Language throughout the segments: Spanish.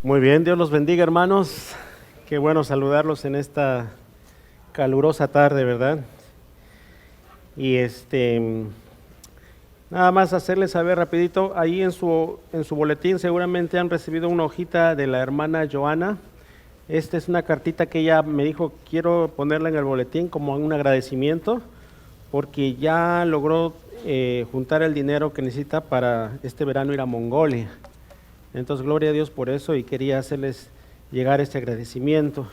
Muy bien, Dios los bendiga, hermanos. Qué bueno saludarlos en esta calurosa tarde, ¿verdad? Y nada más hacerles saber rapidito, ahí en su boletín seguramente han recibido una hojita de la hermana Joana. Esta es una cartita que ella me dijo, quiero ponerla en el boletín como un agradecimiento, porque ya logró juntar el dinero que necesita para este verano ir a Mongolia. Entonces, gloria a Dios por eso, y quería hacerles llegar este agradecimiento.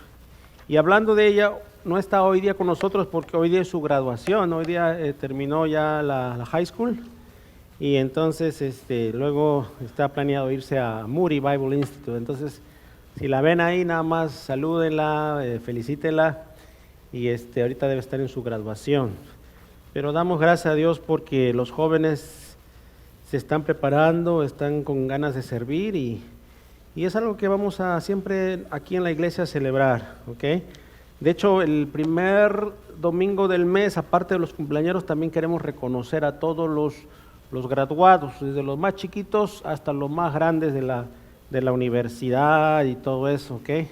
Y hablando de ella, no está hoy día con nosotros porque hoy día es su graduación, hoy día terminó ya la high school, y entonces luego está planeado irse a Moody Bible Institute. Entonces, si la ven ahí, nada más salúdenla, felicítenla, y ahorita debe estar en su graduación. Pero damos gracias a Dios porque los jóvenes se están preparando, están con ganas de servir, y es algo que vamos a siempre aquí en la iglesia a celebrar, ¿ok? De hecho, el primer domingo del mes, aparte de los cumpleaños, también queremos reconocer a todos los graduados, desde los más chiquitos hasta los más grandes de la universidad y todo eso, ¿ok?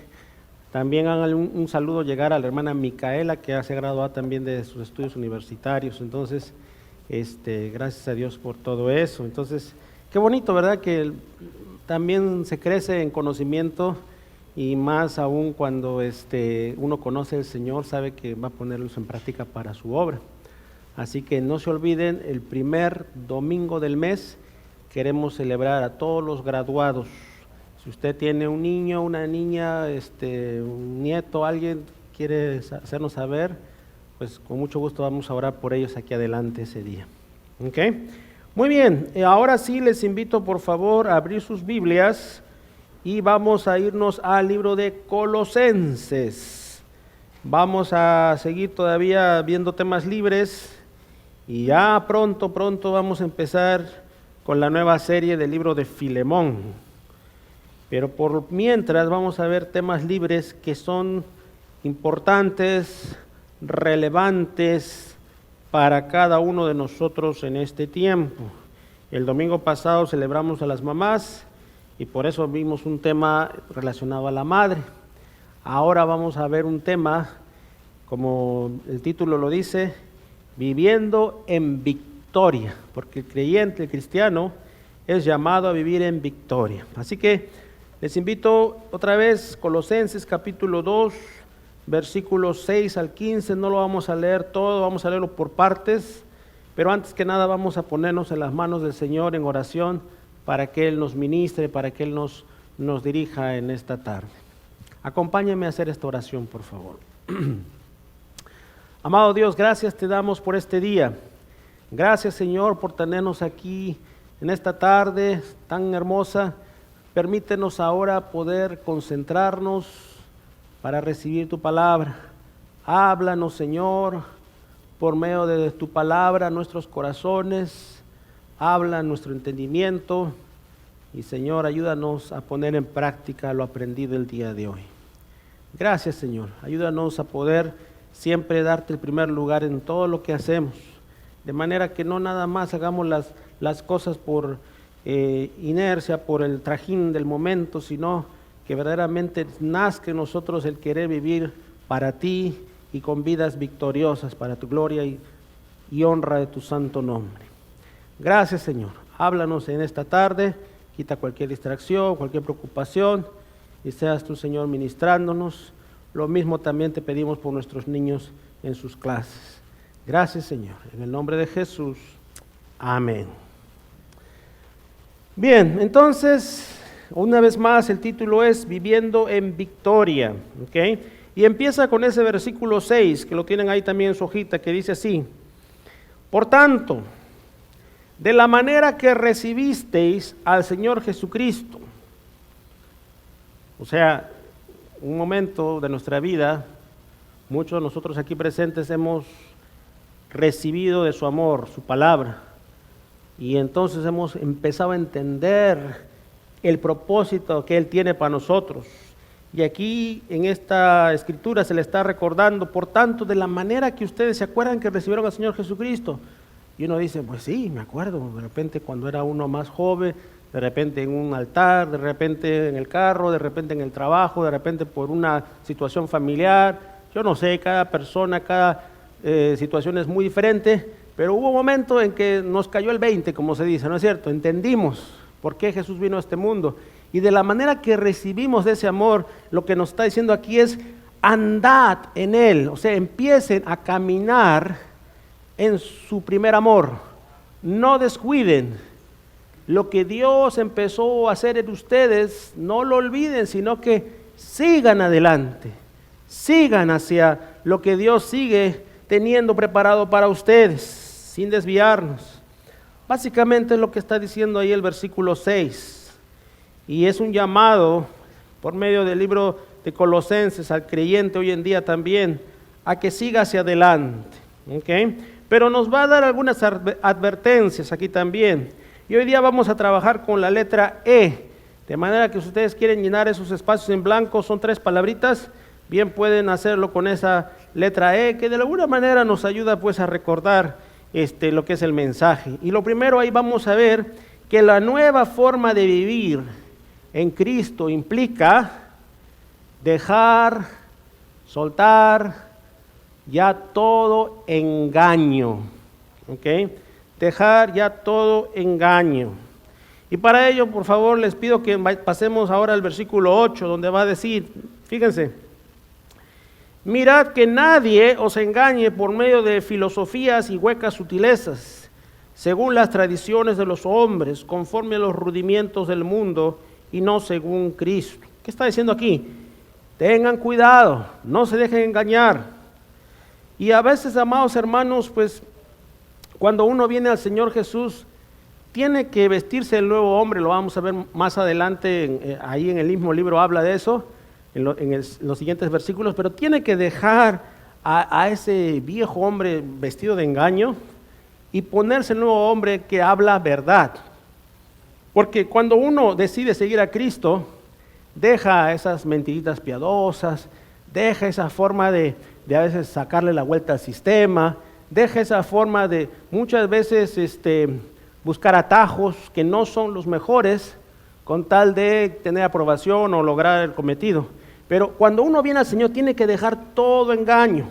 También hagan un saludo llegar a la hermana Micaela, que se ha graduado también de sus estudios universitarios. Entonces, gracias a Dios por todo eso. Entonces, qué bonito, ¿verdad? Que también se crece en conocimiento, y más aún cuando uno conoce al Señor, sabe que va a ponerlos en práctica para su obra. Así que no se olviden, el primer domingo del mes queremos celebrar a todos los graduados. Si usted tiene un niño, una niña, un nieto, alguien quiere hacernos saber, pues con mucho gusto vamos a orar por ellos aquí adelante ese día. ¿Ok? Muy bien, ahora sí les invito por favor a abrir sus Biblias y vamos a irnos al libro de Colosenses. Vamos a seguir todavía viendo temas libres, y ya pronto vamos a empezar con la nueva serie del libro de Filemón. Pero por mientras vamos a ver temas libres que son importantes, relevantes para cada uno de nosotros en este tiempo. El domingo pasado celebramos a las mamás y por eso vimos un tema relacionado a la madre. Ahora vamos a ver un tema, como el título lo dice, viviendo en victoria, porque el creyente, el cristiano, es llamado a vivir en victoria. Así que les invito otra vez, Colosenses capítulo 2, versículos 6 al 15, no lo vamos a leer todo, vamos a leerlo por partes, pero antes que nada vamos a ponernos en las manos del Señor en oración para que Él nos ministre, para que Él nos dirija en esta tarde. Acompáñenme a hacer esta oración, por favor. Amado Dios, gracias te damos por este día. Gracias, Señor, por tenernos aquí en esta tarde tan hermosa. Permítenos ahora poder concentrarnos para recibir tu palabra. Háblanos, Señor, por medio de tu palabra, nuestros corazones. Habla nuestro entendimiento. Y, Señor, ayúdanos a poner en práctica lo aprendido el día de hoy. Gracias, Señor. Ayúdanos a poder siempre darte el primer lugar en todo lo que hacemos. De manera que no nada más hagamos las cosas por inercia, por el trajín del momento, sino que verdaderamente nazca en nosotros el querer vivir para ti y con vidas victoriosas para tu gloria y honra de tu santo nombre. Gracias, Señor. Háblanos en esta tarde, quita cualquier distracción, cualquier preocupación, y seas tú, Señor, ministrándonos. Lo mismo también te pedimos por nuestros niños en sus clases. Gracias, Señor. En el nombre de Jesús. Amén. Bien, entonces, una vez más, el título es Viviendo en Victoria, ¿ok? Y empieza con ese versículo 6, que lo tienen ahí también en su hojita, que dice así: por tanto, de la manera que recibisteis al Señor Jesucristo. O sea, un momento de nuestra vida, muchos de nosotros aquí presentes hemos recibido de su amor, su palabra. Y entonces hemos empezado a entender el propósito que Él tiene para nosotros. Y aquí en esta escritura se le está recordando, por tanto, de la manera que ustedes se acuerdan que recibieron al Señor Jesucristo. Y uno dice, pues sí, me acuerdo, de repente cuando era uno más joven, de repente en un altar, de repente en el carro, de repente en el trabajo, de repente por una situación familiar. Yo no sé, cada persona, cada situación es muy diferente, pero hubo un momento en que nos cayó el 20, como se dice, ¿no es cierto? Entendimos por qué Jesús vino a este mundo. Y de la manera que recibimos ese amor, lo que nos está diciendo aquí es, andad en Él. O sea, empiecen a caminar en su primer amor. No descuiden lo que Dios empezó a hacer en ustedes, no lo olviden, sino que sigan adelante. Sigan hacia lo que Dios sigue teniendo preparado para ustedes, sin desviarnos. Básicamente es lo que está diciendo ahí el versículo 6. Y es un llamado por medio del libro de Colosenses al creyente hoy en día también a que siga hacia adelante. ¿Okay? Pero nos va a dar algunas advertencias aquí también. Y hoy día vamos a trabajar con la letra E. De manera que si ustedes quieren llenar esos espacios en blanco, son 3 palabritas, bien pueden hacerlo con esa letra E, que de alguna manera nos ayuda pues a recordar lo que es el mensaje. Y lo primero ahí vamos a ver que la nueva forma de vivir en Cristo implica dejar, soltar ya todo engaño, ¿ok? Dejar ya todo engaño. Y para ello, por favor, les pido que pasemos ahora al versículo 8, donde va a decir, fíjense, mirad que nadie os engañe por medio de filosofías y huecas sutilezas, según las tradiciones de los hombres, conforme a los rudimientos del mundo, y no según Cristo. ¿Qué está diciendo aquí? Tengan cuidado, no se dejen engañar. Y a veces, amados hermanos, pues cuando uno viene al Señor Jesús, tiene que vestirse el nuevo hombre, lo vamos a ver más adelante, ahí en el mismo libro habla de eso, en los siguientes versículos, pero tiene que dejar a ese viejo hombre vestido de engaño y ponerse el nuevo hombre que habla verdad. Porque cuando uno decide seguir a Cristo, deja esas mentiritas piadosas, deja esa forma de a veces sacarle la vuelta al sistema, deja esa forma de muchas veces buscar atajos que no son los mejores con tal de tener aprobación o lograr el cometido. Pero cuando uno viene al Señor tiene que dejar todo engaño,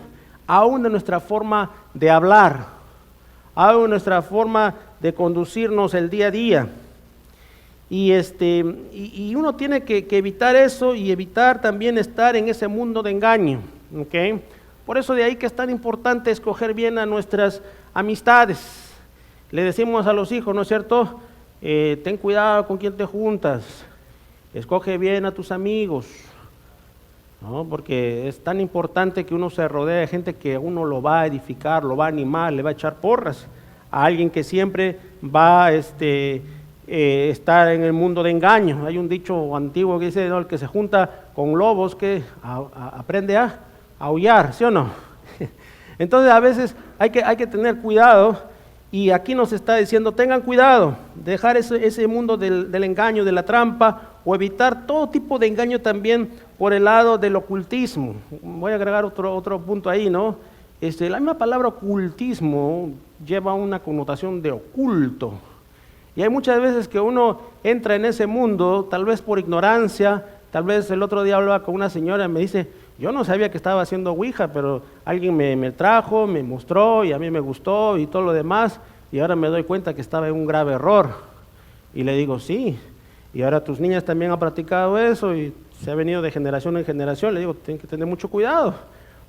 aún de nuestra forma de hablar, aún de nuestra forma de conducirnos el día a día. Y uno tiene que evitar eso y evitar también estar en ese mundo de engaño, ¿ok? Por eso de ahí que es tan importante escoger bien a nuestras amistades. Le decimos a los hijos, ¿no es cierto? Ten cuidado con quién te juntas, escoge bien a tus amigos, ¿no? Porque es tan importante que uno se rodee de gente que uno lo va a edificar, lo va a animar, le va a echar porras, a alguien que siempre va a estar en el mundo de engaño. Hay un dicho antiguo que dice, ¿no? El que se junta con lobos que aprende a aullar, ¿sí o no? Entonces a veces hay que tener cuidado, y aquí nos está diciendo, tengan cuidado, dejar ese mundo del engaño, de la trampa, o evitar todo tipo de engaño también por el lado del ocultismo. Voy a agregar otro punto ahí, ¿no? La misma palabra ocultismo lleva una connotación de oculto. Y hay muchas veces que uno entra en ese mundo, tal vez por ignorancia. Tal vez el otro día hablaba con una señora y me dice, yo no sabía que estaba haciendo ouija, pero alguien me trajo, me mostró y a mí me gustó y todo lo demás, y ahora me doy cuenta que estaba en un grave error. Y le digo, sí, y ahora tus niñas también han practicado eso y se ha venido de generación en generación. Le digo, tienen que tener mucho cuidado,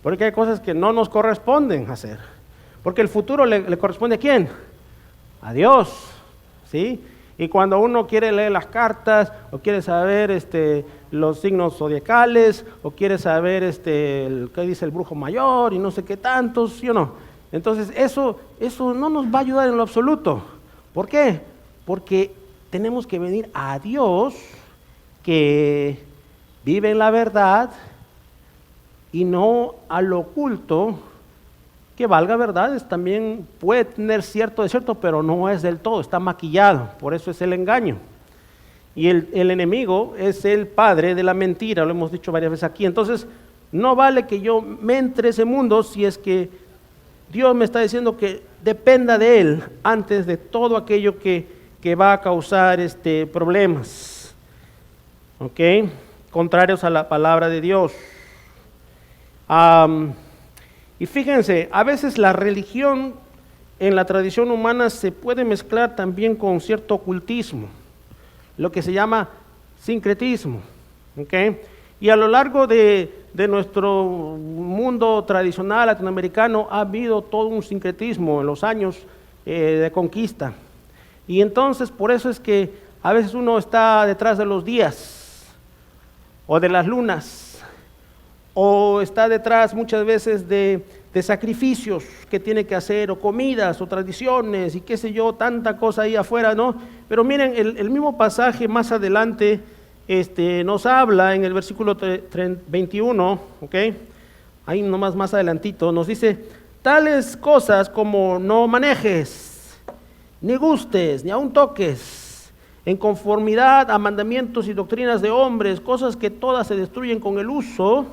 porque hay cosas que no nos corresponden hacer, porque el futuro le corresponde ¿a quién? A Dios. ¿Sí? Y cuando uno quiere leer las cartas, o quiere saber los signos zodiacales, o quiere saber qué dice el brujo mayor y no sé qué tantos, ¿sí o no? Entonces eso no nos va a ayudar en lo absoluto. ¿Por qué? Porque tenemos que venir a Dios, que vive en la verdad, y no a lo oculto, que valga verdades, también puede tener cierto de cierto, pero no es del todo, está maquillado, por eso es el engaño. Y el enemigo es el padre de la mentira, lo hemos dicho varias veces aquí. Entonces, no vale que yo me entre ese mundo si es que Dios me está diciendo que dependa de Él antes de todo aquello que que va a causar problemas, ¿ok? Contrarios a la palabra de Dios. Y fíjense, a veces la religión en la tradición humana se puede mezclar también con cierto ocultismo, lo que se llama sincretismo, ¿ok? Y a lo largo de nuestro mundo tradicional latinoamericano ha habido todo un sincretismo en los años de conquista. Y entonces por eso es que a veces uno está detrás de los días o de las lunas, o está detrás muchas veces de sacrificios que tiene que hacer, o comidas, o tradiciones, y qué sé yo, tanta cosa ahí afuera, ¿no? Pero miren, el mismo pasaje más adelante nos habla en el versículo 21, ¿ok? Ahí nomás más adelantito, nos dice, tales cosas como no manejes, ni gustes, ni aun toques, en conformidad a mandamientos y doctrinas de hombres, cosas que todas se destruyen con el uso.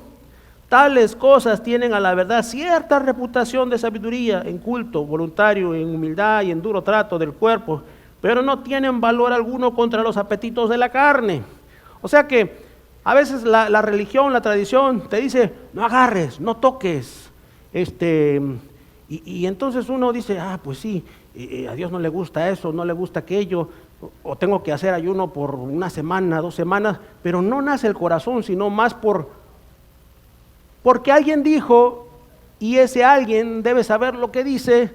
Tales cosas tienen a la verdad cierta reputación de sabiduría en culto voluntario, en humildad y en duro trato del cuerpo, pero no tienen valor alguno contra los apetitos de la carne. O sea que a veces la religión, la tradición te dice, no agarres, no toques. Y entonces uno dice, pues sí, a Dios no le gusta eso, no le gusta aquello, o tengo que hacer ayuno por una semana, 2 semanas, pero no nace el corazón, sino más porque alguien dijo, y ese alguien debe saber lo que dice,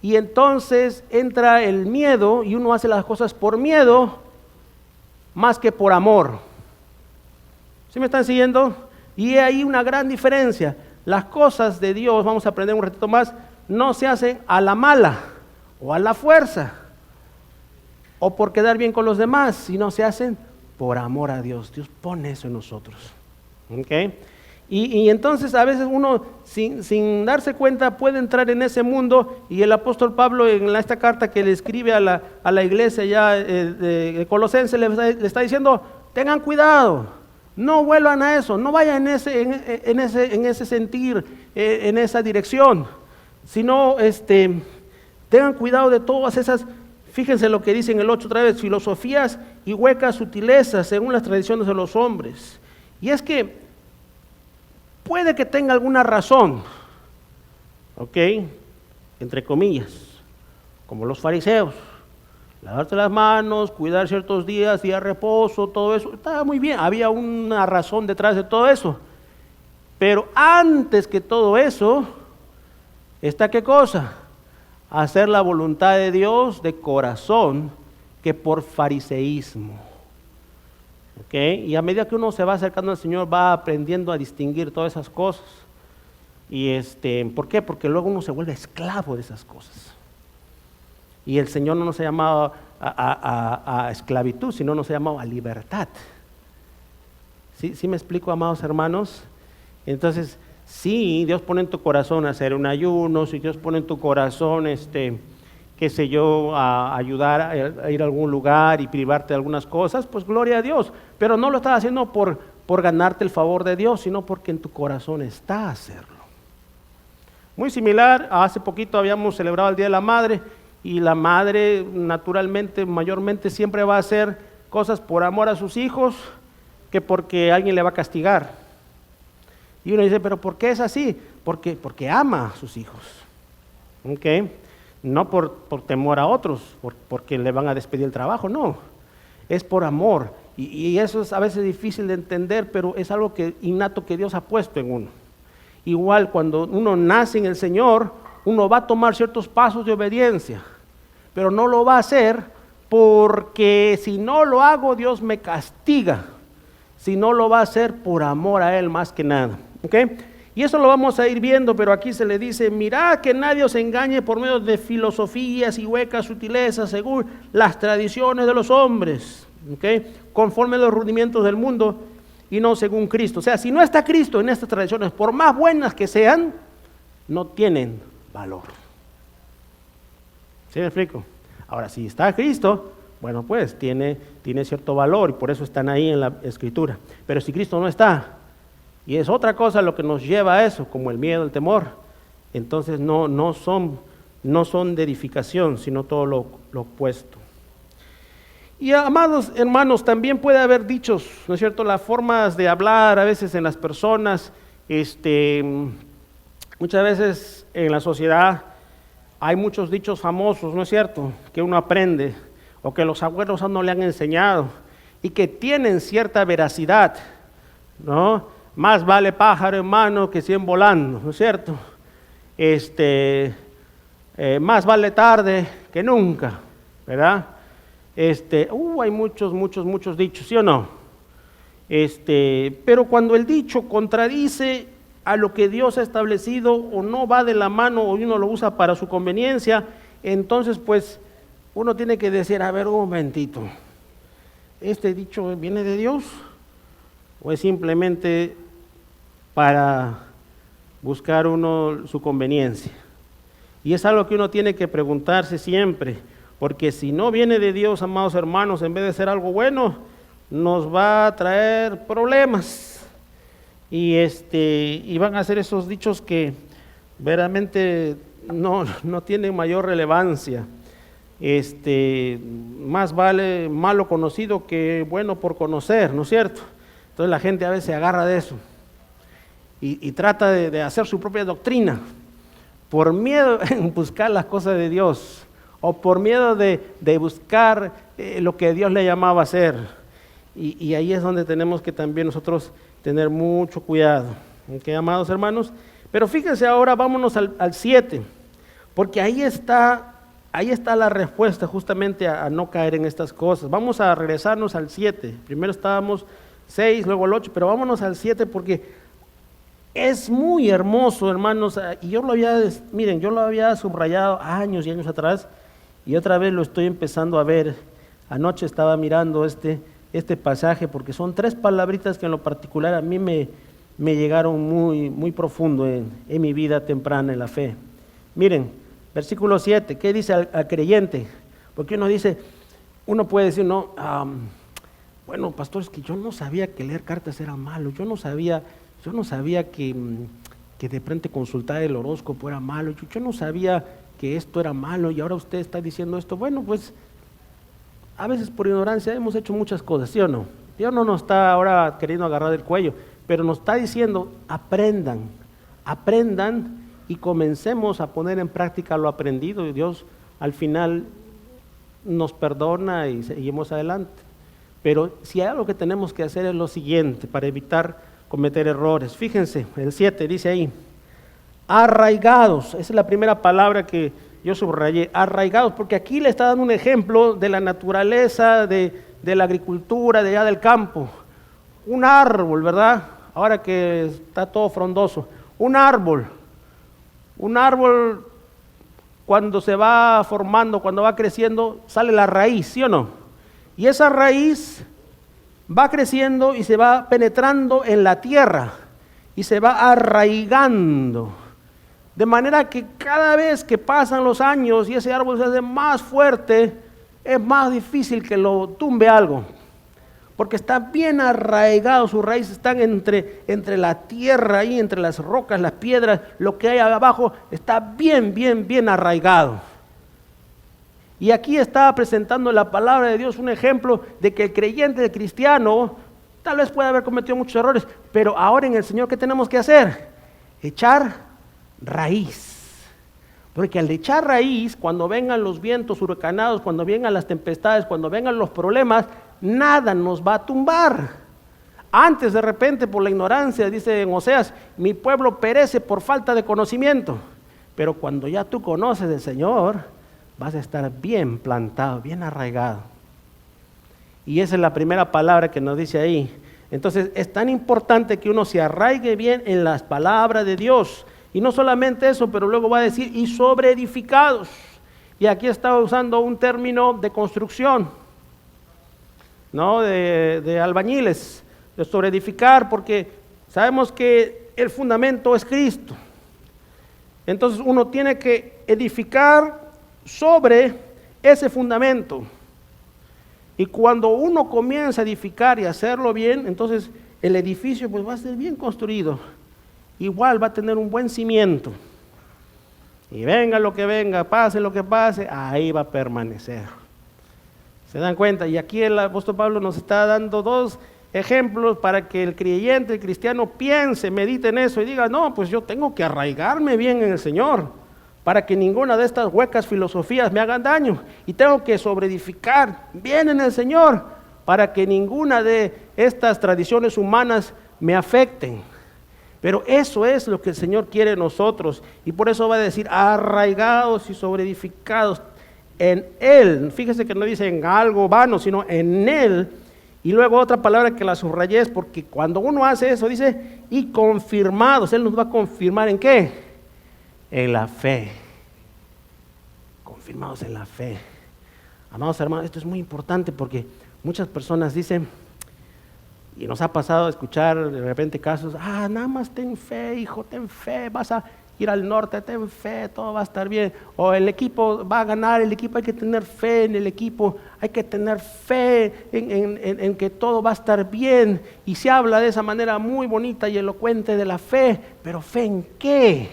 y entonces entra el miedo, y uno hace las cosas por miedo, más que por amor. ¿Sí me están siguiendo? Y hay una gran diferencia. Las cosas de Dios, vamos a aprender un ratito más, no se hacen a la mala, o a la fuerza, o por quedar bien con los demás, sino se hacen por amor a Dios. Dios pone eso en nosotros. ¿Ok? Y entonces a veces uno sin darse cuenta puede entrar en ese mundo, y el apóstol Pablo en esta carta que le escribe a la iglesia ya de Colosenses le está diciendo, tengan cuidado, no vuelvan a eso, no vayan en ese sentir, en esa dirección, sino tengan cuidado de todas esas, fíjense lo que dice en el 8 otra vez, filosofías y huecas sutilezas según las tradiciones de los hombres. Y es que puede que tenga alguna razón, ¿ok? Entre comillas, como los fariseos, lavarte las manos, cuidar ciertos días, día de reposo, todo eso, estaba muy bien, había una razón detrás de todo eso. Pero antes que todo eso, ¿está qué cosa? Hacer la voluntad de Dios de corazón, que por fariseísmo. ¿Okay? Y a medida que uno se va acercando al Señor, va aprendiendo a distinguir todas esas cosas. Y ¿por qué? Porque luego uno se vuelve esclavo de esas cosas. Y el Señor no nos ha llamado a esclavitud, sino nos ha llamado a libertad. ¿Sí me explico, amados hermanos? Entonces, sí, Dios pone en tu corazón hacer un ayuno, si Dios pone en tu corazón, qué sé yo, a ayudar a ir a algún lugar y privarte de algunas cosas, pues gloria a Dios. Pero no lo estás haciendo por ganarte el favor de Dios, sino porque en tu corazón está hacerlo. Muy similar, hace poquito habíamos celebrado el Día de la Madre, y la madre naturalmente, mayormente siempre va a hacer cosas por amor a sus hijos, que porque alguien le va a castigar. Y uno dice, ¿pero por qué es así? Porque ama a sus hijos. ¿Ok? No por temor a otros, porque le van a despedir el trabajo, no. Es por amor. Y eso es a veces difícil de entender, pero es algo innato que Dios ha puesto en uno. Igual cuando uno nace en el Señor, uno va a tomar ciertos pasos de obediencia, pero no lo va a hacer porque si no lo hago, Dios me castiga. Si no lo va a hacer por amor a Él más que nada. ¿Okay? Y eso lo vamos a ir viendo, pero aquí se le dice, mirad que nadie os engañe por medio de filosofías y huecas sutilezas según las tradiciones de los hombres, ¿okay? Conforme a los rudimientos del mundo y no según Cristo. O sea, si no está Cristo en estas tradiciones, por más buenas que sean, no tienen valor. ¿Sí me explico? Ahora, si está Cristo, bueno, pues tiene cierto valor y por eso están ahí en la Escritura. Pero si Cristo no está, y es otra cosa lo que nos lleva a eso, como el miedo, el temor, entonces no son de edificación, sino todo lo opuesto. Y amados hermanos, también puede haber dichos, ¿no es cierto? Las formas de hablar a veces en las personas, muchas veces en la sociedad hay muchos dichos famosos, ¿no es cierto? Que uno aprende o que los abuelos no le han enseñado y que tienen cierta veracidad, ¿no? Más vale pájaro en mano que 100 volando, ¿no es cierto? Más vale tarde que nunca, ¿verdad? Hay muchos dichos, ¿sí o no? Pero cuando el dicho contradice a lo que Dios ha establecido o no va de la mano o uno lo usa para su conveniencia, entonces pues uno tiene que decir, a ver, un momentito, ¿este dicho viene de Dios o es simplemente para buscar uno su conveniencia? Y es algo que uno tiene que preguntarse siempre, porque si no viene de Dios, amados hermanos, en vez de ser algo bueno, nos va a traer problemas. Y van a ser esos dichos que verdaderamente no tienen mayor relevancia. Más vale malo conocido que bueno por conocer, ¿no es cierto? Entonces la gente a veces se agarra de eso y trata de hacer su propia doctrina por miedo en buscar las cosas de Dios o por miedo de buscar lo que Dios le llamaba a hacer. Y ahí es donde tenemos que también nosotros tener mucho cuidado, ¿ok, amados hermanos? Pero fíjense ahora, vámonos al 7, porque ahí está la respuesta justamente a no caer en estas cosas. Vamos a regresarnos al 7, primero estábamos 6, luego el 8, pero vámonos al 7 porque es muy hermoso, hermanos, y yo lo había subrayado años y años atrás, y otra vez lo estoy empezando a ver. Anoche estaba mirando este pasaje, porque son 3 palabritas que en lo particular a mí me llegaron muy, muy profundo en mi vida temprana en la fe. Miren, versículo 7, ¿qué dice al creyente? Porque uno puede decir, no, bueno, pastor, es que yo no sabía que leer cartas era malo, yo no sabía que de frente consultar el horóscopo era malo, yo no sabía que esto era malo y ahora usted está diciendo esto. Bueno, pues a veces por ignorancia hemos hecho muchas cosas, ¿sí o no? Dios no nos está ahora queriendo agarrar del cuello, pero nos está diciendo, aprendan y comencemos a poner en práctica lo aprendido, y Dios al final nos perdona y seguimos adelante. Pero si hay algo que tenemos que hacer es lo siguiente, para evitar cometer errores. Fíjense, el 7 dice ahí, arraigados, esa es la primera palabra que yo subrayé, arraigados, porque aquí le está dando un ejemplo de la naturaleza, de la agricultura, de allá del campo. Un árbol, ¿verdad? Ahora que está todo frondoso, un árbol cuando se va formando, cuando va creciendo, sale la raíz, ¿sí o no? Y esa raíz va creciendo y se va penetrando en la tierra y se va arraigando, de manera que cada vez que pasan los años y ese árbol se hace más fuerte, es más difícil que lo tumbe algo, porque está bien arraigado, sus raíces están entre la tierra ahí, entre las rocas, las piedras, lo que hay abajo está bien arraigado. Y aquí está presentando la palabra de Dios un ejemplo de que el creyente, el cristiano, tal vez puede haber cometido muchos errores, pero ahora en el Señor, ¿qué tenemos que hacer? Echar raíz. Porque al echar raíz, cuando vengan los vientos huracanados, cuando vengan las tempestades, cuando vengan los problemas, nada nos va a tumbar. Antes, de repente, por la ignorancia, dice en Oseas, mi pueblo perece por falta de conocimiento. Pero cuando ya tú conoces del Señor, vas a estar bien plantado, bien arraigado. Y esa es la primera palabra que nos dice ahí. Entonces es tan importante que uno se arraigue bien en las palabras de Dios. Y no solamente eso, pero luego va a decir, y sobre edificados. Y aquí está usando un término de construcción, ¿no? De albañiles, de sobre edificar, porque sabemos que el fundamento es Cristo. Entonces uno tiene que edificar sobre ese fundamento, y cuando uno comienza a edificar y hacerlo bien, entonces el edificio pues va a ser bien construido, igual va a tener un buen cimiento, y venga lo que venga, pase lo que pase, ahí va a permanecer. ¿Se dan cuenta? Y aquí el apóstol Pablo nos está dando dos ejemplos para que el creyente, el cristiano piense, medite en eso y diga, no, pues yo tengo que arraigarme bien en el Señor para que ninguna de estas huecas filosofías me hagan daño. Y tengo que sobreedificar bien en el Señor para que ninguna de estas tradiciones humanas me afecten. Pero eso es lo que el Señor quiere de nosotros. Y por eso va a decir, arraigados y sobreedificados en Él. Fíjese que no dice en algo vano, sino en Él. Y luego otra palabra que la subrayé es porque cuando uno hace eso, dice, y confirmados. Él nos va a confirmar ¿en qué? En la fe. Confirmados en la fe. Amados hermanos, esto es muy importante porque muchas personas dicen, y nos ha pasado a escuchar de repente casos, nada más ten fe, hijo, ten fe, vas a ir al norte, ten fe, todo va a estar bien. O el equipo va a ganar, el equipo hay que tener fe en el equipo, hay que tener fe en que todo va a estar bien. Y se habla de esa manera muy bonita y elocuente de la fe, pero ¿fe en qué?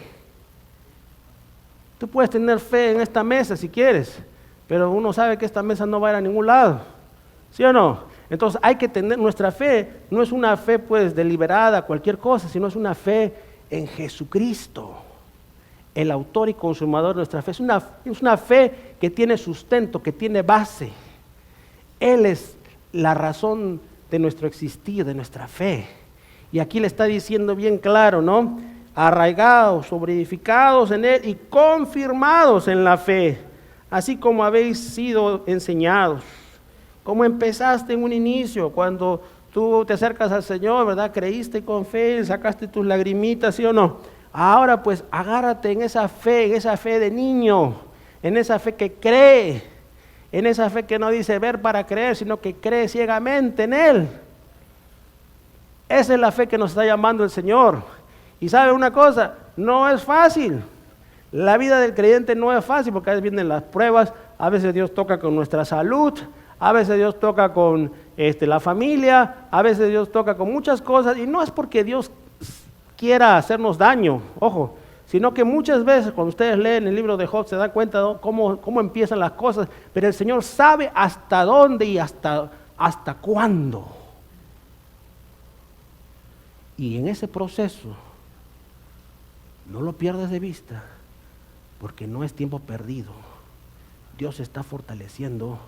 Tú puedes tener fe en esta mesa si quieres, pero uno sabe que esta mesa no va a ir a ningún lado, ¿sí o no? Entonces hay que tener, nuestra fe no es una fe pues deliberada, cualquier cosa, sino es una fe en Jesucristo, el autor y consumador de nuestra fe. Es una fe que tiene sustento, que tiene base. Él es la razón de nuestro existir, de nuestra fe. Y aquí le está diciendo bien claro, ¿no? Arraigados, sobreedificados en Él y confirmados en la fe, así como habéis sido enseñados. Como empezaste en un inicio, cuando tú te acercas al Señor, ¿verdad? Creíste con fe, sacaste tus lagrimitas, ¿sí o no? Ahora pues agárrate en esa fe de niño, en esa fe que cree, en esa fe que no dice ver para creer, sino que cree ciegamente en Él. Esa es la fe que nos está llamando el Señor. Y ¿sabe una cosa? No es fácil. La vida del creyente no es fácil porque a veces vienen las pruebas, a veces Dios toca con nuestra salud, a veces Dios toca con la familia, a veces Dios toca con muchas cosas, y no es porque Dios quiera hacernos daño, ojo, sino que muchas veces cuando ustedes leen el libro de Job se dan cuenta de cómo empiezan las cosas, pero el Señor sabe hasta dónde y hasta cuándo. Y en ese proceso no lo pierdas de vista, porque no es tiempo perdido. Dios está fortaleciendo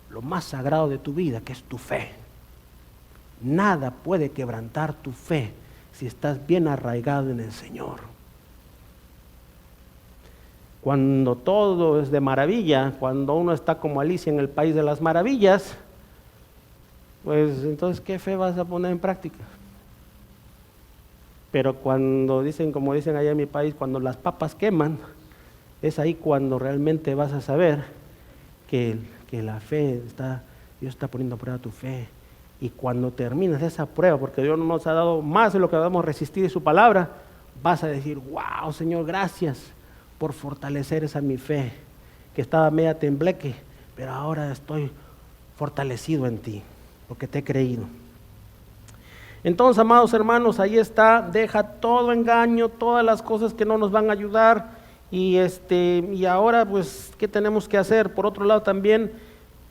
lo más sagrado de tu vida, que es tu fe. Nada puede quebrantar tu fe si estás bien arraigado en el Señor. Cuando todo es de maravilla, cuando uno está como Alicia en el país de las maravillas, pues entonces ¿qué fe vas a poner en práctica? Pero cuando dicen, como dicen allá en mi país, cuando las papas queman, es ahí cuando realmente vas a saber que la fe Dios está poniendo a prueba tu fe. Y cuando terminas esa prueba, porque Dios nos ha dado más de lo que debemos resistir de su palabra, vas a decir, wow, Señor, gracias por fortalecer esa mi fe, que estaba media tembleque, pero ahora estoy fortalecido en ti, porque te he creído. Entonces, amados hermanos, ahí está, deja todo engaño, todas las cosas que no nos van a ayudar, y ahora pues, ¿qué tenemos que hacer? Por otro lado también,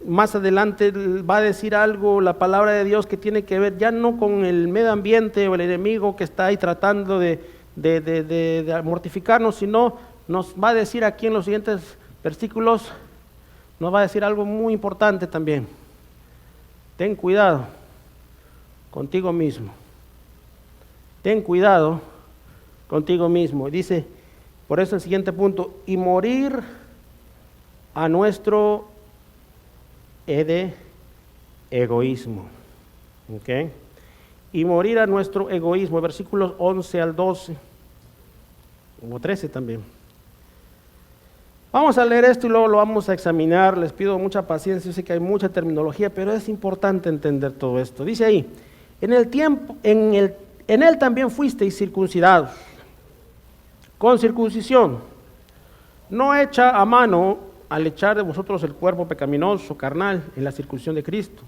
más adelante va a decir algo, la palabra de Dios, que tiene que ver ya no con el medio ambiente o el enemigo que está ahí tratando de mortificarnos, sino nos va a decir aquí en los siguientes versículos, nos va a decir algo muy importante también. Ten cuidado contigo mismo. Ten cuidado contigo mismo. Dice, por eso el siguiente punto, y morir a nuestro egoísmo. ¿Okay? Y morir a nuestro egoísmo, versículos 11 al 12, o 13 también. Vamos a leer esto y luego lo vamos a examinar. Les pido mucha paciencia, yo sé que hay mucha terminología, pero es importante entender todo esto. Dice ahí, en él también fuisteis circuncidados, con circuncisión, no hecha a mano, al echar de vosotros el cuerpo pecaminoso, carnal, en la circuncisión de Cristo,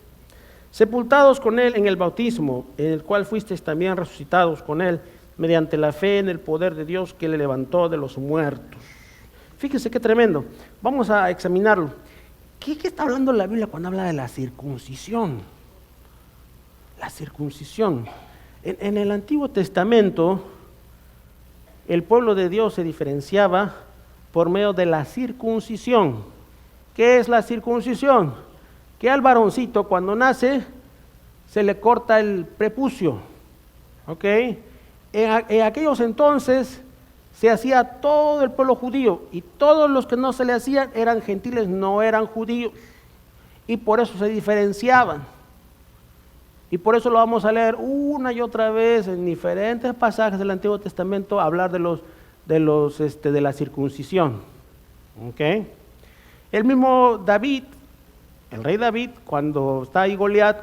sepultados con Él en el bautismo, en el cual fuisteis también resucitados con Él, mediante la fe en el poder de Dios que le levantó de los muertos. Fíjense qué tremendo. Vamos a examinarlo. ¿Qué está hablando la Biblia cuando habla de la circuncisión? La circuncisión. En el Antiguo Testamento, el pueblo de Dios se diferenciaba por medio de la circuncisión. ¿Qué es la circuncisión? Que al varoncito cuando nace se le corta el prepucio. ¿Ok? En aquellos entonces se hacía todo el pueblo judío y todos los que no se le hacían eran gentiles, no eran judíos. Y por eso se diferenciaban. Y por eso lo vamos a leer una y otra vez en diferentes pasajes del Antiguo Testamento, hablar de la circuncisión. ¿Okay? El mismo David, el rey David, cuando está ahí Goliat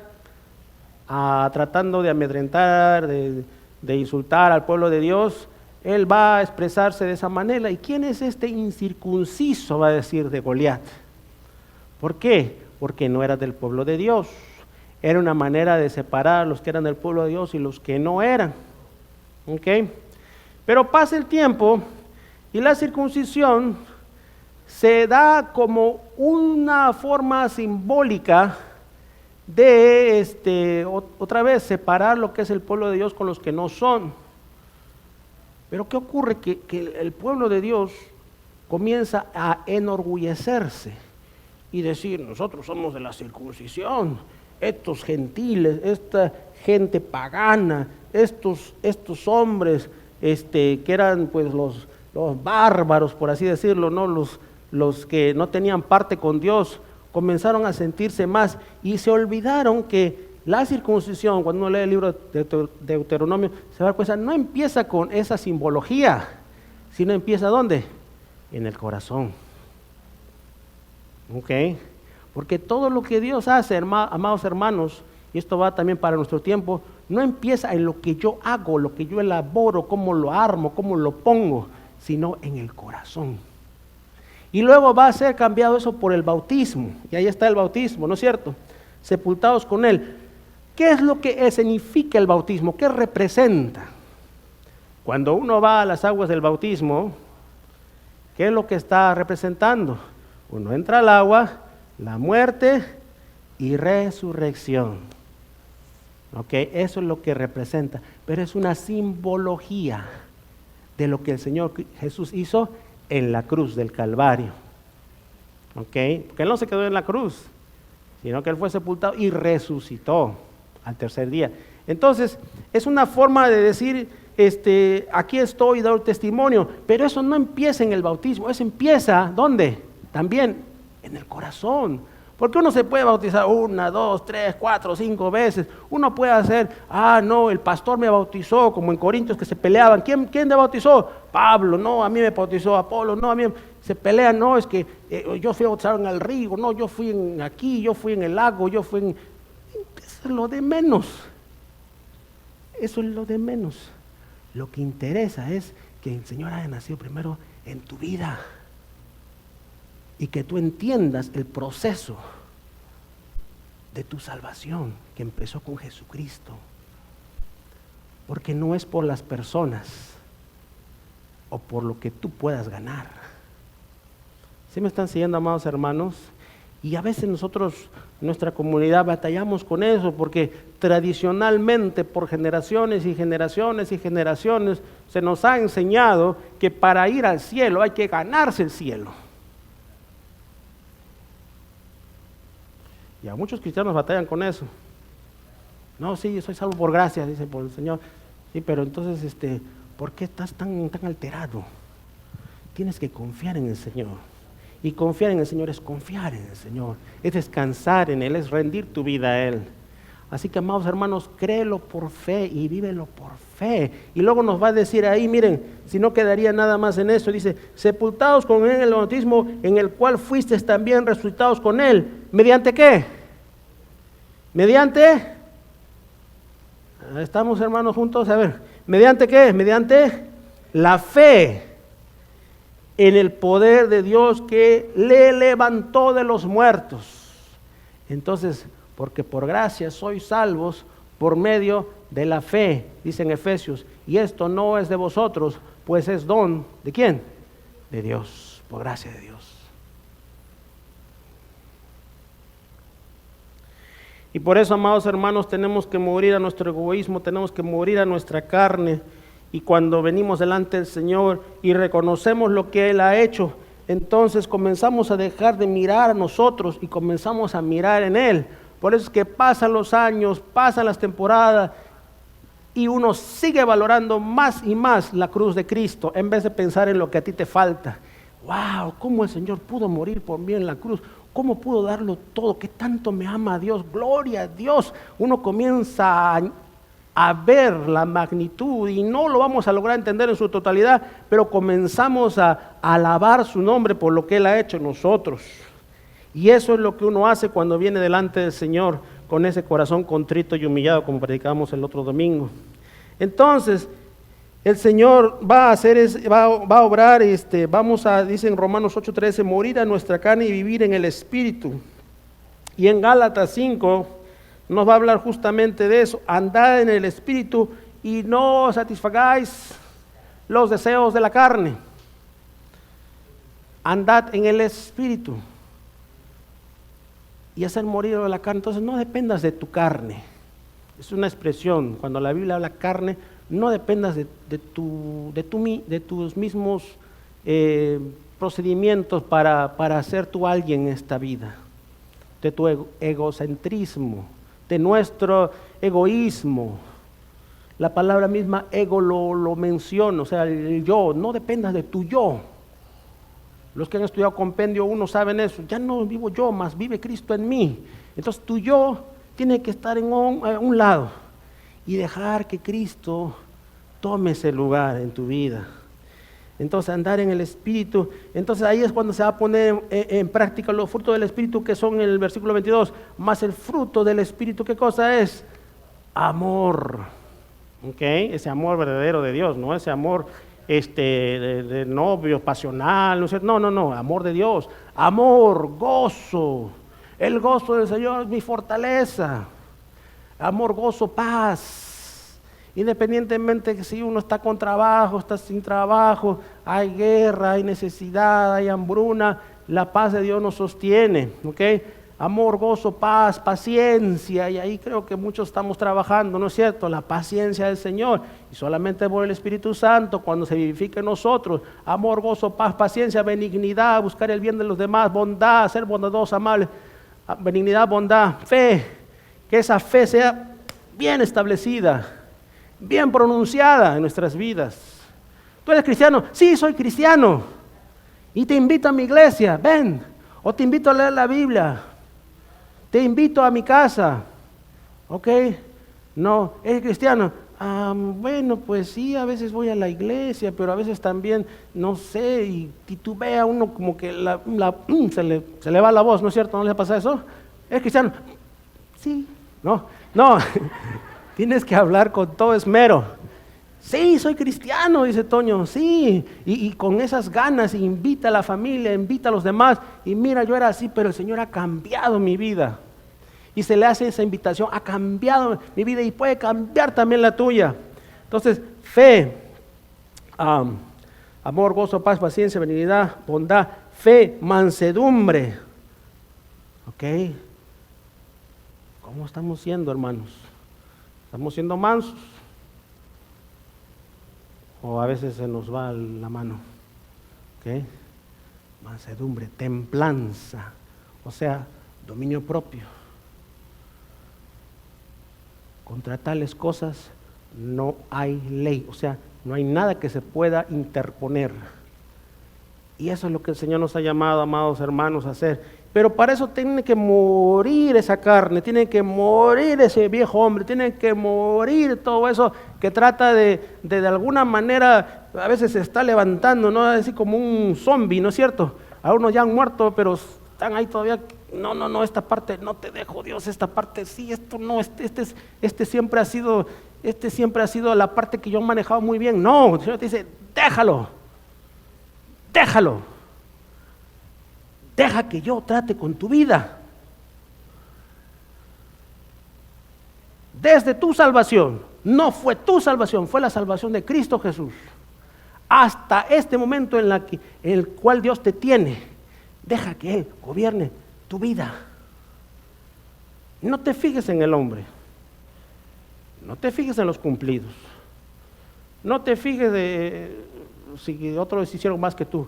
tratando de amedrentar, de insultar al pueblo de Dios, él va a expresarse de esa manera. ¿Y quién es este incircunciso? Va a decir de Goliat. ¿Por qué? Porque no era del pueblo de Dios. Era una manera de separar a los que eran del pueblo de Dios y los que no eran. ¿Okay? Pero pasa el tiempo y la circuncisión se da como una forma simbólica de, otra vez, separar lo que es el pueblo de Dios con los que no son. Pero ¿qué ocurre? Que el pueblo de Dios comienza a enorgullecerse y decir, nosotros somos de la circuncisión. Estos gentiles, esta gente pagana, estos hombres que eran pues los bárbaros, por así decirlo, ¿no? Los que no tenían parte con Dios, comenzaron a sentirse más y se olvidaron que la circuncisión, cuando uno lee el libro de Deuteronomio, se da cuenta, no empieza con esa simbología, sino empieza ¿dónde? En el corazón. ¿Ok? Porque todo lo que Dios hace, amados hermanos, y esto va también para nuestro tiempo, no empieza en lo que yo hago, lo que yo elaboro, cómo lo armo, cómo lo pongo, sino en el corazón. Y luego va a ser cambiado eso por el bautismo, y ahí está el bautismo, ¿no es cierto? Sepultados con Él. ¿Qué es lo que significa el bautismo? ¿Qué representa? Cuando uno va a las aguas del bautismo, ¿qué es lo que está representando? Uno entra al agua, la muerte y resurrección. ¿Ok? Eso es lo que representa, pero es una simbología de lo que el Señor Jesús hizo en la cruz del Calvario. ¿Ok? Porque Él no se quedó en la cruz, sino que Él fue sepultado y resucitó al tercer día. Entonces, es una forma de decir, aquí estoy, doy testimonio, pero eso no empieza en el bautismo, eso empieza, ¿dónde? También en el corazón. Porque uno se puede bautizar 1, 2, 3, 4, 5 veces. Uno puede hacer, no, el pastor me bautizó, como en Corintios que se peleaban. ¿Quién te bautizó? Pablo, no, a mí me bautizó Apolo, no, a mí se pelean, no, es que yo fui bautizado en el río, no, yo fui aquí, yo fui en el lago, yo fui en... Eso es lo de menos. Eso es lo de menos. Lo que interesa es que el Señor haya nacido primero en tu vida. Y que tú entiendas el proceso de tu salvación que empezó con Jesucristo. Porque no es por las personas o por lo que tú puedas ganar. ¿Sí me están siguiendo, amados hermanos? Y a veces nosotros, nuestra comunidad, batallamos con eso porque tradicionalmente, por generaciones y generaciones y generaciones, se nos ha enseñado que para ir al cielo hay que ganarse el cielo. Y a muchos cristianos batallan con eso. No, sí, yo soy salvo por gracia, dice por el Señor. Sí, pero entonces, ¿por qué estás tan alterado? Tienes que confiar en el Señor. Y confiar en el Señor es confiar en el Señor. Es descansar en Él, es rendir tu vida a Él. Así que, amados hermanos, créelo por fe y vívelo por fe. Y luego nos va a decir ahí, miren, si no quedaría nada más en eso, dice, sepultados con Él en el bautismo, en el cual fuisteis también resucitados con Él. ¿Mediante qué? ¿Mediante? ¿Estamos, hermanos, juntos? A ver, ¿mediante qué? Mediante la fe en el poder de Dios que le levantó de los muertos. Entonces, porque por gracia sois salvos por medio de la fe, dice en Efesios, y esto no es de vosotros, pues es don, ¿de quién? De Dios, por gracia de Dios. Y por eso, amados hermanos, tenemos que morir a nuestro egoísmo, tenemos que morir a nuestra carne. Y cuando venimos delante del Señor y reconocemos lo que Él ha hecho, entonces comenzamos a dejar de mirar a nosotros y comenzamos a mirar en Él. Por eso es que pasan los años, pasan las temporadas y uno sigue valorando más y más la cruz de Cristo en vez de pensar en lo que a ti te falta. ¡Wow! ¿Cómo el Señor pudo morir por mí en la cruz? ¿Cómo pudo darlo todo? ¿Qué tanto me ama Dios? ¡Gloria a Dios! Uno comienza a ver la magnitud y no lo vamos a lograr entender en su totalidad, pero comenzamos a alabar su nombre por lo que Él ha hecho en nosotros. Y eso es lo que uno hace cuando viene delante del Señor con ese corazón contrito y humillado, como predicamos el otro domingo. Entonces, el Señor va a obrar, dice en Romanos 8:13, morir a nuestra carne y vivir en el Espíritu. Y en Gálatas 5 nos va a hablar justamente de eso: andad en el Espíritu y no satisfagáis los deseos de la carne. Andad en el Espíritu y hacer morir a la carne. Entonces no dependas de tu carne. Es una expresión, cuando la Biblia habla carne, no dependas de tus mismos procedimientos para ser tú alguien en esta vida, de tu egocentrismo, de nuestro egoísmo. La palabra misma ego lo menciona, o sea, el yo. No dependas de tu yo. Los que han estudiado compendio 1 saben eso. Ya no vivo yo, más vive Cristo en mí. Entonces tu yo tiene que estar en un lado y dejar que Cristo tome ese lugar en tu vida. Entonces andar en el Espíritu. Entonces ahí es cuando se va a poner en práctica los frutos del Espíritu, que son en el versículo 22. Más el fruto del Espíritu, ¿qué cosa es? Amor. ¿Okay? Ese amor verdadero de Dios, no ese amor de novio, pasional, no, amor de Dios. Amor, gozo. El gozo del Señor es mi fortaleza. Amor, gozo, paz. Independientemente de si uno está con trabajo, está sin trabajo, hay guerra, hay necesidad, hay hambruna, la paz de Dios nos sostiene, ¿ok? Amor, gozo, paz, paciencia, y ahí creo que muchos estamos trabajando, ¿no es cierto? La paciencia del Señor, y solamente por el Espíritu Santo, cuando se vivifica en nosotros, amor, gozo, paz, paciencia, benignidad, buscar el bien de los demás, bondad, ser bondadoso, amable, benignidad, bondad, fe, que esa fe sea bien establecida, bien pronunciada en nuestras vidas. ¿Tú eres cristiano? Sí, soy cristiano, y te invito a mi iglesia, ven, o te invito a leer la Biblia. Te invito a mi casa, ¿ok? No, ¿eres cristiano? Bueno, pues sí, a veces voy a la iglesia, pero a veces también, no sé, y titubea uno como que se le va la voz, ¿no es cierto? ¿No le pasa eso? ¿Eres cristiano? Sí, no, tienes que hablar con todo esmero. Sí, soy cristiano, dice Toño, sí, y con esas ganas invita a la familia, invita a los demás, y mira, yo era así, pero el Señor ha cambiado mi vida, y se le hace esa invitación, ha cambiado mi vida, y puede cambiar también la tuya. Entonces, fe, amor, gozo, paz, paciencia, benignidad, bondad, fe, mansedumbre, ¿ok? ¿Cómo estamos siendo, hermanos? ¿Estamos siendo mansos? O a veces se nos va la mano, ¿ok? Mansedumbre, templanza, o sea, dominio propio. Contra tales cosas no hay ley, o sea, no hay nada que se pueda interponer. Y eso es lo que el Señor nos ha llamado, amados hermanos, a hacer. Pero para eso tiene que morir esa carne, tiene que morir ese viejo hombre, tiene que morir todo eso que trata de alguna manera, a veces se está levantando, ¿no? Así como un zombie, ¿no es cierto? Algunos ya han muerto, pero están ahí todavía. No, esta parte no te dejo, Dios, esta parte sí, esto no, este siempre ha sido la parte que yo he manejado muy bien. No, el Señor te dice, déjalo. Deja que yo trate con tu vida. Desde tu salvación, no fue tu salvación, fue la salvación de Cristo Jesús. Hasta este momento en el cual Dios te tiene, deja que Él gobierne tu vida. No te fijes en el hombre, no te fijes en los cumplidos, no te fijes de si otros hicieron más que tú,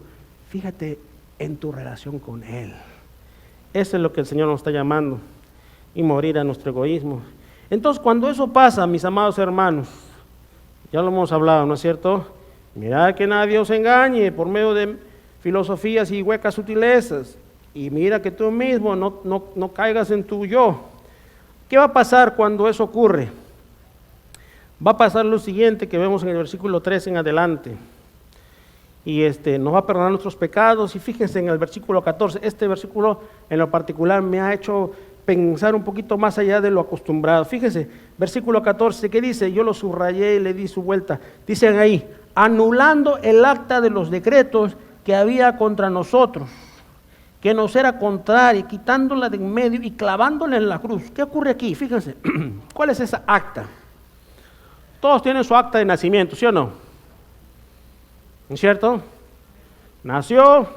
fíjate en tu relación con Él. Eso es lo que el Señor nos está llamando, y morir a nuestro egoísmo. Entonces, cuando eso pasa, mis amados hermanos, ya lo hemos hablado, ¿no es cierto? Mirad que nadie os engañe por medio de filosofías y huecas sutilezas, y mira que tú mismo no caigas en tu yo. ¿Qué va a pasar cuando eso ocurre? Va a pasar lo siguiente que vemos en el versículo 3 en adelante. Y nos va a perdonar nuestros pecados. Y fíjense en el versículo 14, este versículo en lo particular me ha hecho pensar un poquito más allá de lo acostumbrado. Fíjense, versículo 14, ¿qué dice? Yo lo subrayé y le di su vuelta. Dicen ahí, anulando el acta de los decretos que había contra nosotros, que nos era contraria, quitándola de en medio y clavándola en la cruz. ¿Qué ocurre aquí? Fíjense, ¿cuál es esa acta? Todos tienen su acta de nacimiento, ¿sí o no? ¿No es cierto? Nació,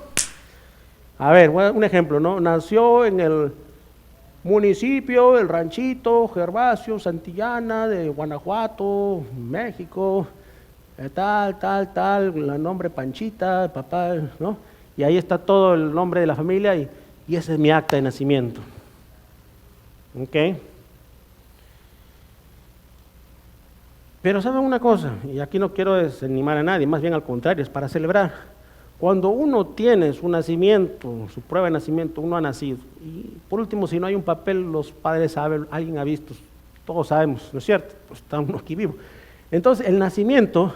a ver, un ejemplo, ¿no? Nació en el municipio, el ranchito, Gervasio, Santillana, de Guanajuato, México, tal, el nombre Panchita, papá, ¿no? Y ahí está todo el nombre de la familia y ese es mi acta de nacimiento. ¿Ok? Pero ¿saben una cosa? Y aquí no quiero desanimar a nadie, más bien al contrario, es para celebrar. Cuando uno tiene su nacimiento, su prueba de nacimiento, uno ha nacido. Y por último, si no hay un papel, los padres saben, alguien ha visto, todos sabemos, ¿no es cierto? Pues está uno aquí vivo. Entonces, el nacimiento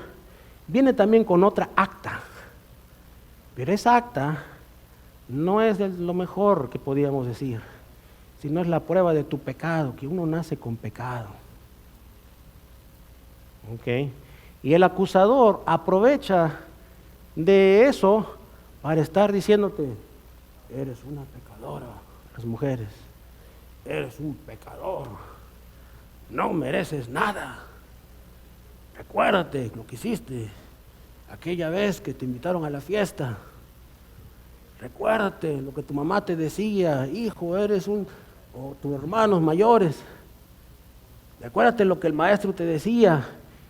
viene también con otra acta. Pero esa acta no es de lo mejor que podíamos decir, sino es la prueba de tu pecado, que uno nace con pecado. ¿Ok? Y el acusador aprovecha de eso para estar diciéndote, eres una pecadora, las mujeres, eres un pecador, no mereces nada, recuérdate lo que hiciste aquella vez que te invitaron a la fiesta, recuérdate lo que tu mamá te decía, hijo, o tus hermanos mayores, recuérdate lo que el maestro te decía.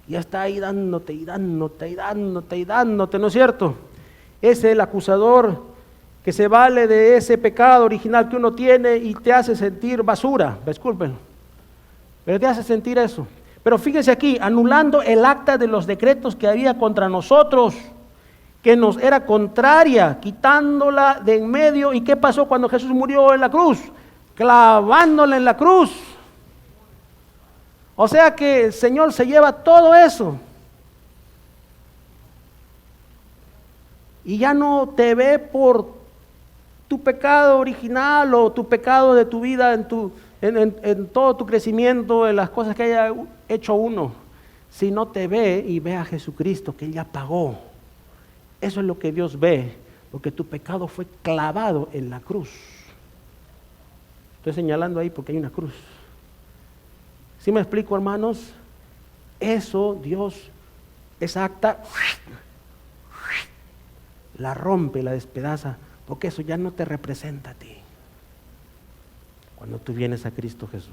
Ya está ahí dándote, ¿no es cierto? Es el acusador que se vale de ese pecado original que uno tiene y te hace sentir basura, disculpen, pero te hace sentir eso. Pero fíjense aquí, anulando el acta de los decretos que había contra nosotros, que nos era contraria, quitándola de en medio. ¿Y qué pasó cuando Jesús murió en la cruz? Clavándola en la cruz. O sea que el Señor se lleva todo eso. Y ya no te ve por tu pecado original o tu pecado de tu vida, en todo tu crecimiento, en las cosas que haya hecho uno, sino te ve y ve a Jesucristo, que Él ya pagó. Eso es lo que Dios ve, porque tu pecado fue clavado en la cruz. Estoy señalando ahí porque hay una cruz. ¿Sí me explico, hermanos? Eso Dios, esa acta, la rompe, la despedaza, porque eso ya no te representa a ti. Cuando tú vienes a Cristo Jesús.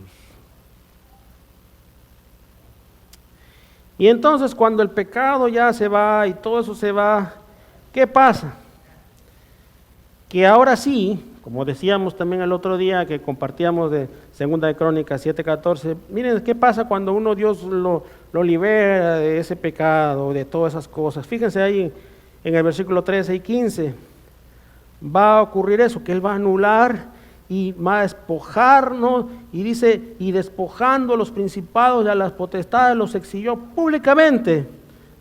Y entonces cuando el pecado ya se va y todo eso se va, ¿qué pasa? Que ahora sí, como decíamos también el otro día que compartíamos de Segunda de Crónicas 7:14, miren qué pasa cuando uno Dios lo libera de ese pecado, de todas esas cosas. Fíjense ahí en el versículo 13 y 15, va a ocurrir eso, que Él va a anular y va a despojarnos, y dice, y despojando a los principados y a las potestades los exilió públicamente,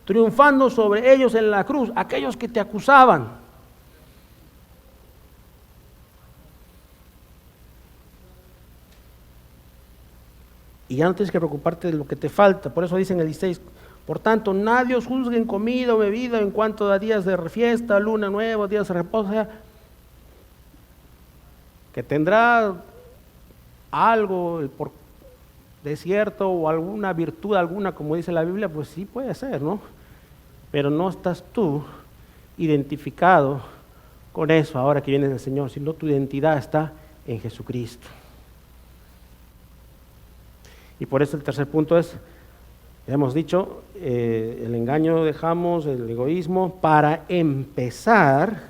triunfando sobre ellos en la cruz, aquellos que te acusaban. Y ya no tienes que preocuparte de lo que te falta. Por eso dice en el 16, por tanto, nadie os juzgue en comida o bebida en cuanto a días de fiesta, luna nueva, días de reposo, o sea, que tendrá algo por desierto o alguna virtud alguna, como dice la Biblia, pues sí puede ser, ¿no? Pero no estás tú identificado con eso ahora que viene el Señor, sino tu identidad está en Jesucristo. Y por eso el tercer punto es, hemos dicho, el engaño dejamos, el egoísmo, para empezar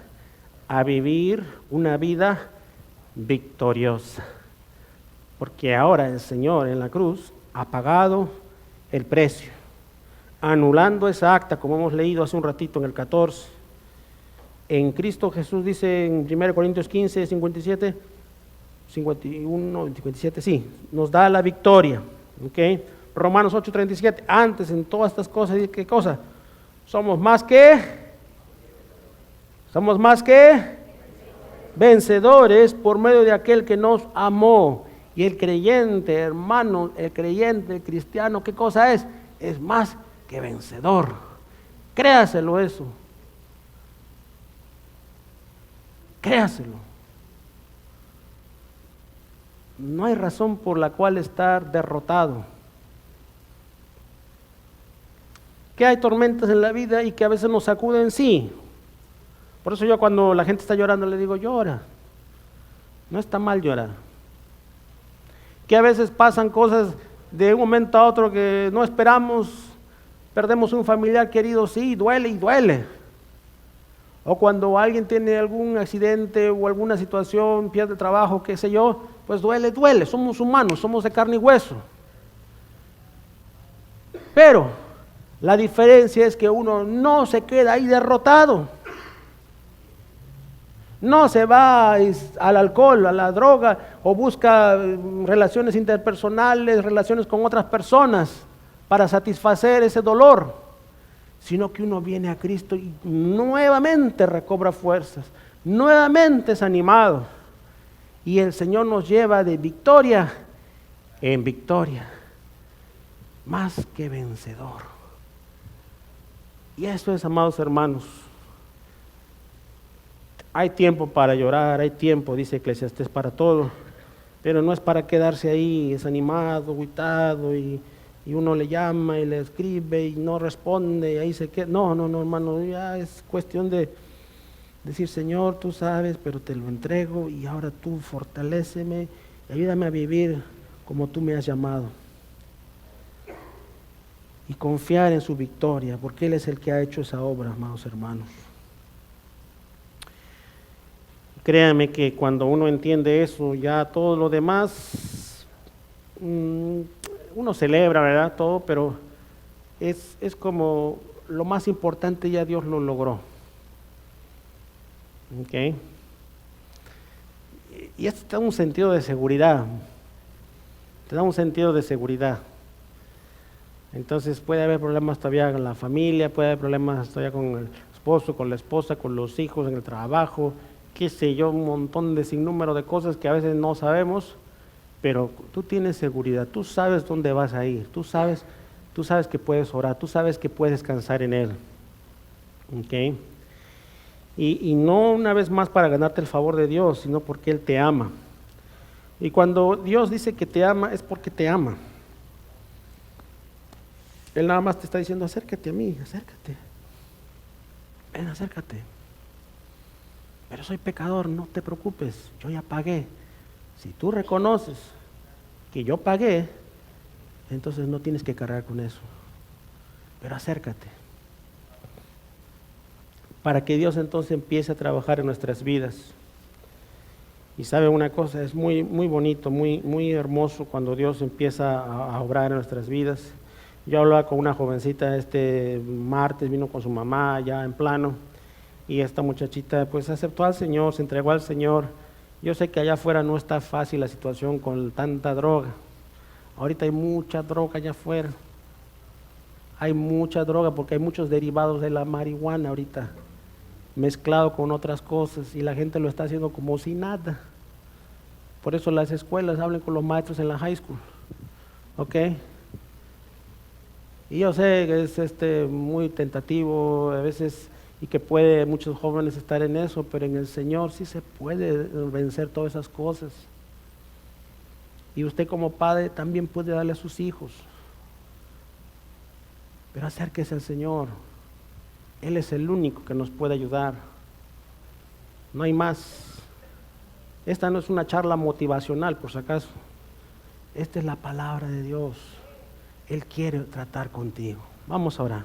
a vivir una vida victoriosa. Porque ahora el Señor en la cruz ha pagado el precio, anulando esa acta, como hemos leído hace un ratito en el 14. En Cristo Jesús dice en 1 Corintios 15, 57, 51, 57, sí, nos da la victoria. ¿Okay? Romanos 8, 37, antes en todas estas cosas, ¿qué cosa? Somos más que vencedores por medio de aquel que nos amó. Y el creyente, hermano, el creyente, el cristiano, ¿qué cosa es? Es más que vencedor. Créaselo eso. Créaselo. No hay razón por la cual estar derrotado. Que hay tormentas en la vida y que a veces nos sacuden, sí. Por eso yo cuando la gente está llorando le digo, llora. No está mal llorar. Que a veces pasan cosas de un momento a otro que no esperamos, perdemos un familiar querido, sí, duele y duele. O cuando alguien tiene algún accidente o alguna situación, pierde trabajo, qué sé yo, pues duele, somos humanos, somos de carne y hueso. Pero la diferencia es que uno no se queda ahí derrotado. No se va al alcohol, a la droga, o busca relaciones interpersonales, relaciones con otras personas para satisfacer ese dolor, sino que uno viene a Cristo y nuevamente recobra fuerzas, nuevamente es animado, y el Señor nos lleva de victoria en victoria, más que vencedor. Y eso es, amados hermanos. Hay tiempo para llorar, hay tiempo, dice Eclesiastés, para todo, pero no es para quedarse ahí desanimado, agüitado, y uno le llama y le escribe y no responde y ahí se queda. No, hermano, ya es cuestión de decir, Señor, tú sabes, pero te lo entrego y ahora tú fortaléceme y ayúdame a vivir como tú me has llamado. Y confiar en su victoria, porque Él es el que ha hecho esa obra, amados hermanos. Créame que cuando uno entiende eso, ya todo lo demás, uno celebra, ¿verdad? Todo, pero es como lo más importante ya Dios lo logró. ¿Ok? Y esto te da un sentido de seguridad. Te da un sentido de seguridad. Entonces puede haber problemas todavía con la familia, puede haber problemas todavía con el esposo, con la esposa, con los hijos, en el trabajo, qué sé yo, un montón de sinnúmero de cosas que a veces no sabemos, pero tú tienes seguridad, tú sabes dónde vas a ir, tú sabes que puedes orar, tú sabes que puedes descansar en Él. ¿Okay? Y no una vez más para ganarte el favor de Dios, sino porque Él te ama. Y cuando Dios dice que te ama, es porque te ama. Él nada más te está diciendo, acércate a mí, acércate. Ven, acércate. Pero soy pecador, no te preocupes, yo ya pagué. Si tú reconoces que yo pagué, entonces no tienes que cargar con eso. Pero acércate. Para que Dios entonces empiece a trabajar en nuestras vidas. Y sabe una cosa, es muy, muy bonito, muy hermoso cuando Dios empieza a obrar en nuestras vidas. Yo hablaba con una jovencita este martes, vino con su mamá ya en plano, y esta muchachita pues aceptó al Señor, se entregó al Señor. Yo sé que allá afuera no está fácil la situación con tanta droga. Ahorita hay mucha droga allá afuera. Hay mucha droga porque hay muchos derivados de la marihuana ahorita, mezclado con otras cosas, y la gente lo está haciendo como si nada. Por eso las escuelas hablan con los maestros en la high school. ¿Ok? Y yo sé que es muy tentativo a veces y que puede muchos jóvenes estar en eso, pero en el Señor sí se puede vencer todas esas cosas. Y usted como padre también puede darle a sus hijos. Pero acérquese al Señor. Él es el único que nos puede ayudar. No hay más. Esta no es una charla motivacional, por si acaso. Esta es la palabra de Dios. Él quiere tratar contigo. Vamos a orar.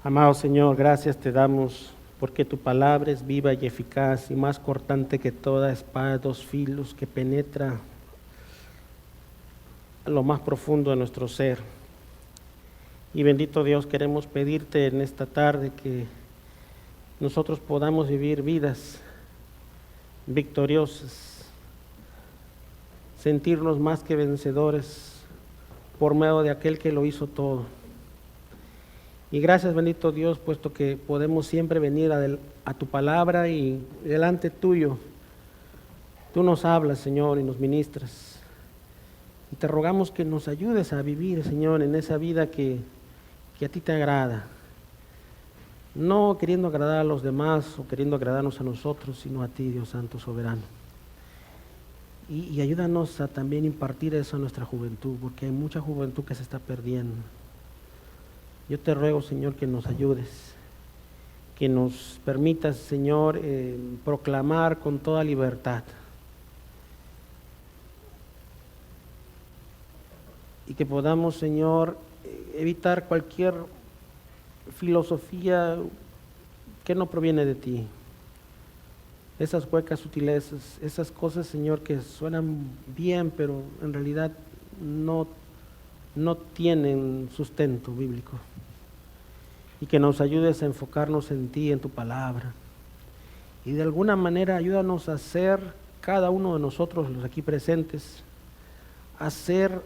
Amado Señor, gracias te damos porque tu palabra es viva y eficaz y más cortante que toda espada de dos filos que penetra a lo más profundo de nuestro ser. Y bendito Dios, queremos pedirte en esta tarde que nosotros podamos vivir vidas victoriosas, sentirnos más que vencedores por medio de aquel que lo hizo todo. Y gracias, bendito Dios, puesto que podemos siempre venir a tu palabra y delante tuyo, tú nos hablas, Señor, y nos ministras. Y te rogamos que nos ayudes a vivir, Señor, en esa vida que a ti te agrada. No queriendo agradar a los demás o queriendo agradarnos a nosotros, sino a ti, Dios Santo Soberano. Y ayúdanos a también impartir eso a nuestra juventud, porque hay mucha juventud que se está perdiendo. Yo te ruego, Señor, que nos ayudes, que nos permitas, Señor, proclamar con toda libertad. Y que podamos, Señor, evitar cualquier filosofía que no proviene de ti. Esas huecas sutilezas, esas cosas, Señor, que suenan bien, pero en realidad no tienen sustento bíblico. Y que nos ayudes a enfocarnos en ti, en tu palabra. Y de alguna manera ayúdanos a ser, cada uno de nosotros, los aquí presentes, a ser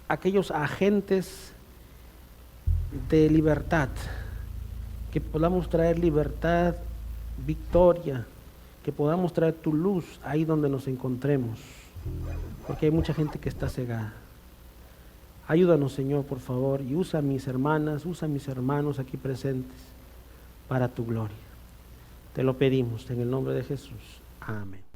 aquellos agentes de libertad, que podamos traer libertad, victoria, que podamos traer tu luz ahí donde nos encontremos, porque hay mucha gente que está cegada. Ayúdanos, Señor, por favor, y usa a mis hermanas, usa a mis hermanos aquí presentes para tu gloria. Te lo pedimos en el nombre de Jesús. Amén.